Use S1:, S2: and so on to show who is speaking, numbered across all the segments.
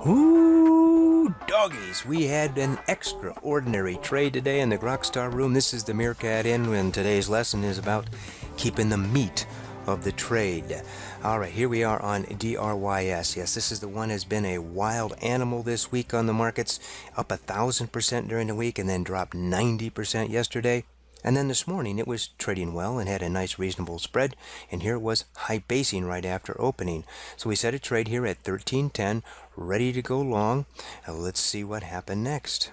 S1: Ooh, doggies! We had an extraordinary trade today in the Grok room. This is the Meerkat Inn, and today's lesson is about keeping the meat of the trade. All right, here we are on DRYS. Yes, this is the one has been a wild animal this week on the markets, up 1,000% during the week and then dropped 90% yesterday. And then this morning it was trading well and had a nice reasonable spread, and here it was high basing right after opening. So we set a trade here at 13.10, ready to go long. Now let's see what happened next.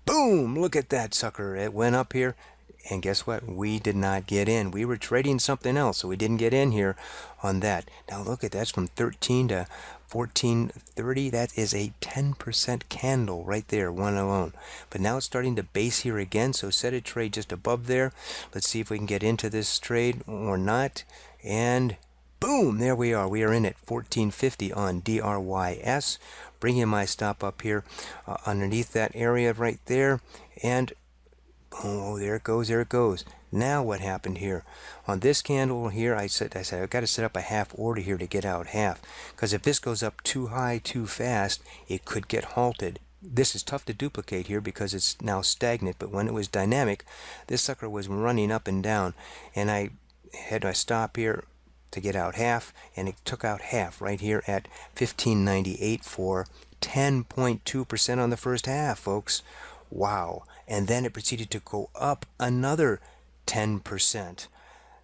S1: Boom! Look at that sucker. It went up here. And guess what? We did not get in. We were trading something else, so we didn't get in here on that. Now look at that's from 13 to 14.30. That is a 10% candle right there, one alone. But now it's starting to base here again, so set a trade just above there. Let's see if we can get into this trade or not. And boom, there we are. We are in at 14.50 on DRYS. Bring in my stop up here underneath that area right there. And oh, there it goes, there it goes. Now what happened here? On this candle here, I said I've got to set up a half order here to get out half. Because if this goes up too high, too fast, it could get halted. This is tough to duplicate here because it's now stagnant, but when it was dynamic, this sucker was running up and down. And I had my stop here to get out half, and it took out half right here at 15.98 for 10.2% on the first half, folks. Wow. And then it proceeded to go up another 10%.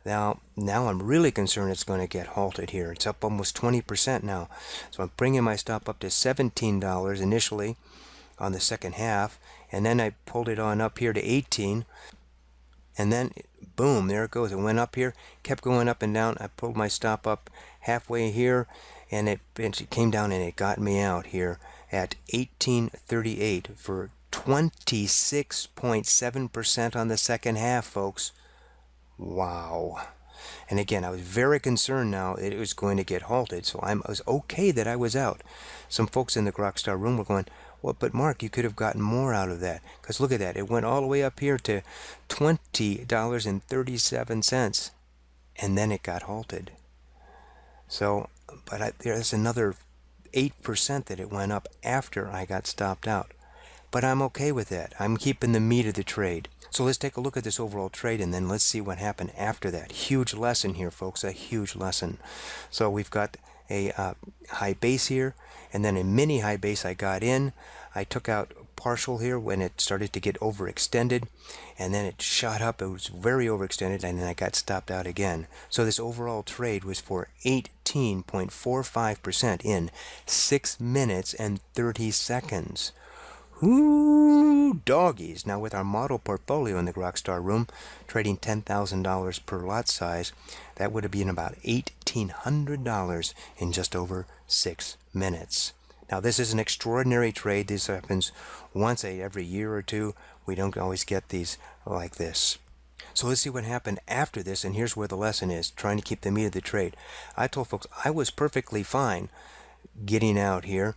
S1: Now I'm really concerned it's going to get halted here. It's up almost 20% now. So I'm bringing my stop up to $17 initially on the second half, and then I pulled it on up here to 18, and then boom, there it goes. It went up here, kept going up and down. I pulled my stop up halfway here, and it came down and it got me out here at 18.38 for 26.7% on the second half, folks. Wow. And again, I was very concerned now that it was going to get halted, so I was okay that I was out. Some folks in the Grok room were going, well, but Mark, you could have gotten more out of that. Because look at that. It went all the way up here to $20.37, and then it got halted. So, but there's another 8% that it went up after I got stopped out. But I'm okay with that. I'm keeping the meat of the trade. So let's take a look at this overall trade, and then let's see what happened after that. Huge lesson here, folks, a huge lesson. So we've got a high base here, and then a mini high base I got in. I took out partial here when it started to get overextended, and then it shot up. It was very overextended, and then I got stopped out again. So this overall trade was for 18.45% in 6 minutes and 30 seconds. Ooh, doggies. Now with our model portfolio in the Grok room, trading $10,000 per lot size, that would have been about $1,800 in just over 6 minutes. Now this is an extraordinary trade. This happens once every year or two. We don't always get these like this. So let's see what happened after this, and here's where the lesson is, trying to keep the meat of the trade. I told folks I was perfectly fine getting out here.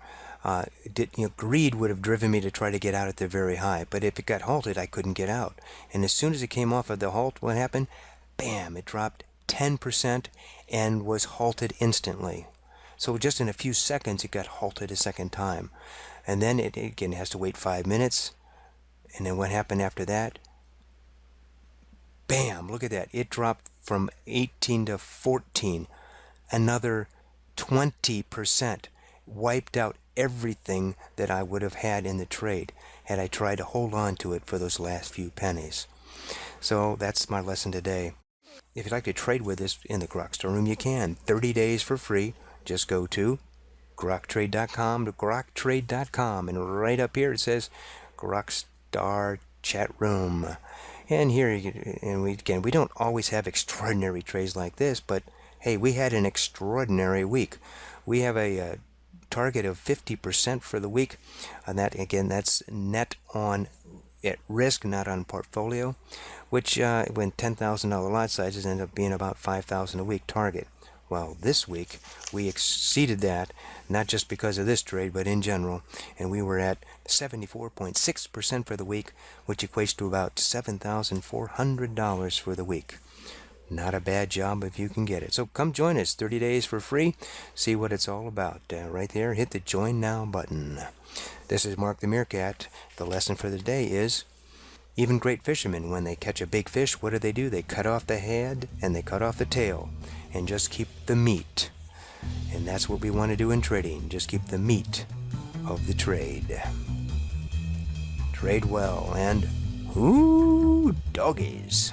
S1: Greed would have driven me to try to get out at the very high, but if it got halted, I couldn't get out. And as soon as it came off of the halt, what happened? Bam! It dropped 10% and was halted instantly. So just in a few seconds, it got halted a second time. And then it again has to wait 5 minutes. And then what happened after that? Bam! Look at that. It dropped from 18 to 14. Another 20%. Wiped out everything that I would have had in the trade had I tried to hold on to it for those last few pennies. So that's my lesson today. If you'd like to trade with us in the Grok room, you can. 30 days for free. Just go to groktrade.com to groktrade.com, and right up here it says Grok chat room. And here, we don't always have extraordinary trades like this, but hey, we had an extraordinary week. We have a target of 50% for the week, and that again, that's net on at risk, not on portfolio, which when $10,000 lot sizes end up being about $5,000 a week target. Well, this week we exceeded that, not just because of this trade, but in general, and we were at 74.6% for the week, which equates to about $7,400 for the week. Not a bad job if you can get it. So come join us, 30 days for free. See what it's all about. Right there, hit the Join Now button. This is Mark the Meerkat. The lesson for the day is, even great fishermen, when they catch a big fish, what do? They cut off the head and they cut off the tail and just keep the meat. And that's what we want to do in trading. Just keep the meat of the trade. Trade well and, ooh, doggies.